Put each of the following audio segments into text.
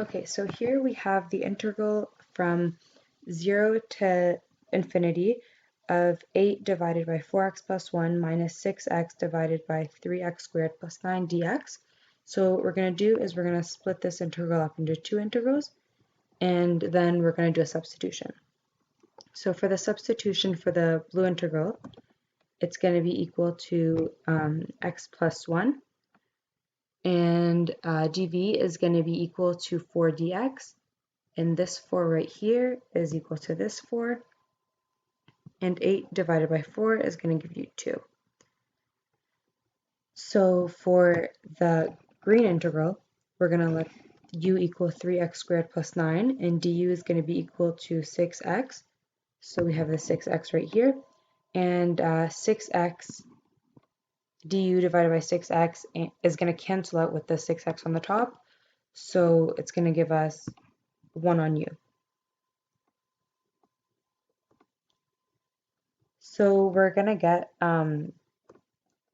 Okay, so here we have the integral from 0 to infinity of 8 divided by 4x plus 1 minus 6x divided by 3x squared plus 9 dx. So what we're going to do is we're going to split this integral up into two integrals, and then we're going to do a substitution. So for the substitution for the blue integral, it's going to be equal to x plus 1, and dv is going to be equal to 4 dx, and this 4 right here is equal to this 4, and 8 divided by 4 is going to give you 2. So for the green integral, we're going to let u equal 3x squared plus 9, and du is going to be equal to 6x. So we have the 6x right here, and 6x du divided by 6x is going to cancel out with the 6x on the top, so it's going to give us 1 on u. So we're going to get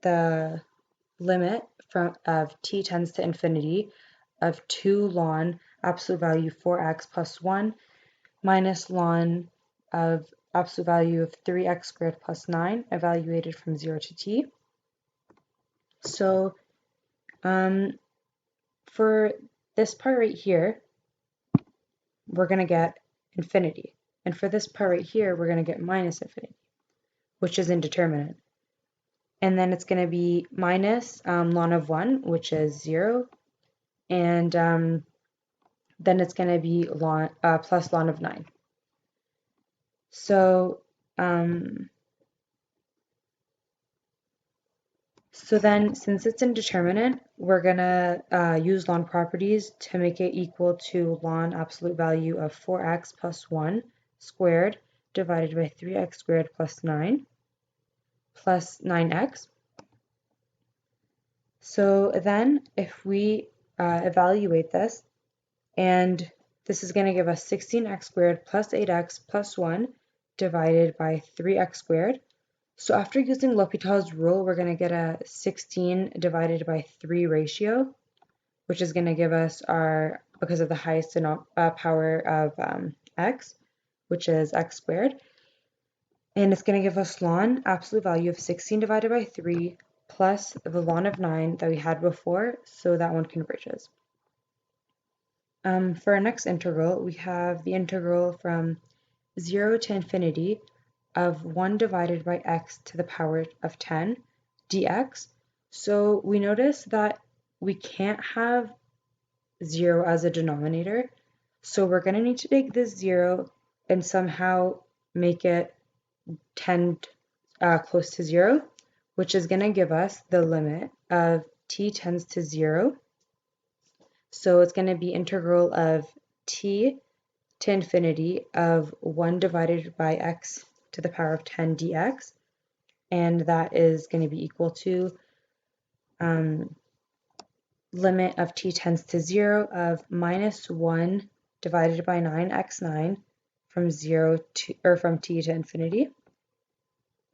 the limit of t tends to infinity of 2 ln absolute value 4x plus 1 minus ln of absolute value of 3x squared plus 9 evaluated from 0 to t. So for this part right here, we're going to get infinity. And for this part right here, we're going to get minus infinity, which is indeterminate. And then it's going to be minus ln of 1, which is 0. And then it's going to be plus ln of 9. So then, since it's indeterminate, we're going to use ln properties to make it equal to ln absolute value of 4x plus 1 squared divided by 3x squared plus 9 plus 9x. So then, if we evaluate this, and this is going to give us 16x squared plus 8x plus 1 divided by 3x squared. So after using L'Hopital's rule, we're going to get a 16 divided by 3 ratio, which is going to give us our, because of the highest power of x, which is x squared. And it's going to give us ln absolute value of 16 divided by 3 plus the ln of 9 that we had before, so that one converges. For our next integral, we have the integral from 0 to infinity of 1 divided by x to the power of 10 dx. So we notice that we can't have 0 as a denominator, so we're going to need to take this 0 and somehow make it tend close to 0, which is going to give us the limit of t tends to 0. So it's going to be integral of t to infinity of 1 divided by x to the power of 10 dx, and that is going to be equal to limit of t tends to 0 of minus 1 divided by 9x9 from 0 to, or from t to infinity.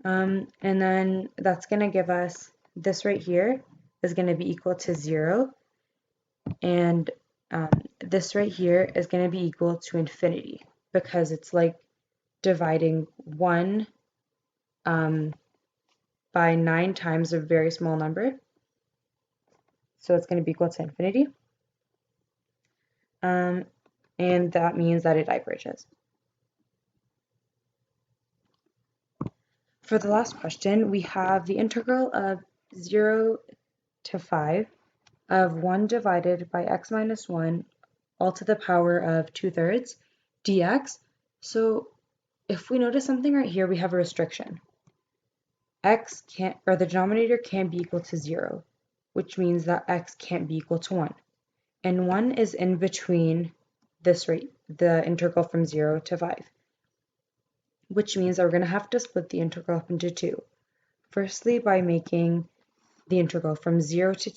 And then that's going to give us this right here is going to be equal to 0, and this right here is going to be equal to infinity, because it's like dividing 1 by 9 times a very small number. So it's going to be equal to infinity. And that means that it diverges. For the last question, we have the integral of 0 to 5 of 1 divided by x minus 1 all to the power of 2/3 dx. So if we notice something right here, we have a restriction. X can't, or the denominator can't be equal to 0, which means that x can't be equal to 1. And 1 is in between this rate, the integral from 0 to 5, which means that we're going to have to split the integral up into two. Firstly, by making the integral from 0 to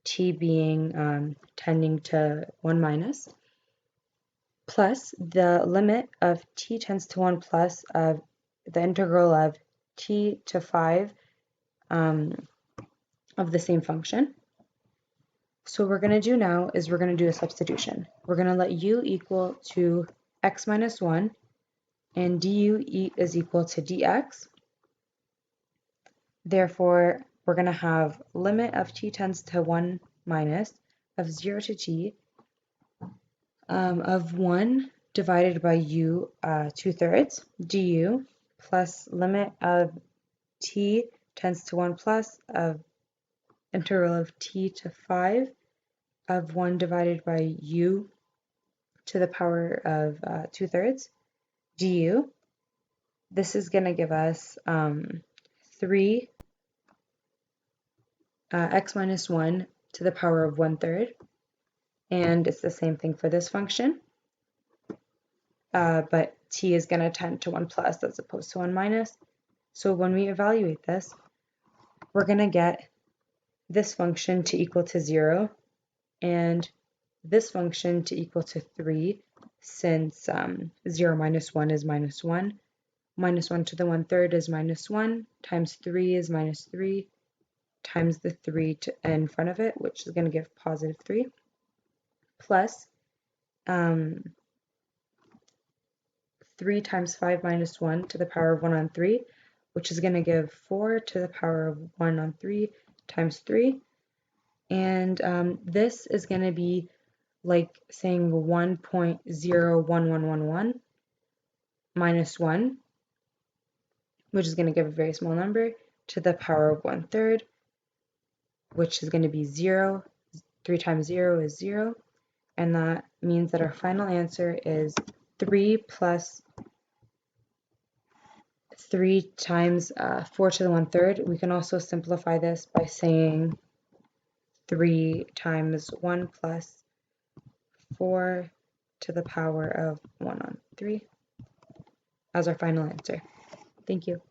t being tending to 1 minus, plus the limit of t tends to 1 plus of the integral of t to 5 of the same function. So what we're going to do now is we're going to do a substitution. We're going to let u equal to x minus 1 and du is equal to dx. Therefore, we're going to have limit of t tends to 1 minus of 0 to t of 1 divided by u 2/3 du plus limit of t tends to 1 plus of integral of t to 5 of 1 divided by u to the power of 2/3 du. This is going to give us 3 x minus 1 to the power of 1/3. And it's the same thing for this function. But t is going to tend to 1 plus as opposed to 1 minus. So when we evaluate this, we're going to get this function to equal to 0 and this function to equal to 3, since 0 minus 1 is minus 1. Minus 1 to the 1/3 is minus 1, times 3 is minus 3, times the 3 in front of it, which is going to give positive 3, plus 3 times 5 minus 1 to the power of 1 on 3, which is going to give 4 to the power of 1 on 3 times 3. And this is going to be like saying 1.01111 minus 1, which is going to give a very small number, to the power of 1/3, which is going to be 0. 3 times 0 is 0. And that means that our final answer is 3 plus 3 times 4 to the 1/3. We can also simplify this by saying 3 times 1 plus 4 to the power of 1 on 3 as our final answer. Thank you.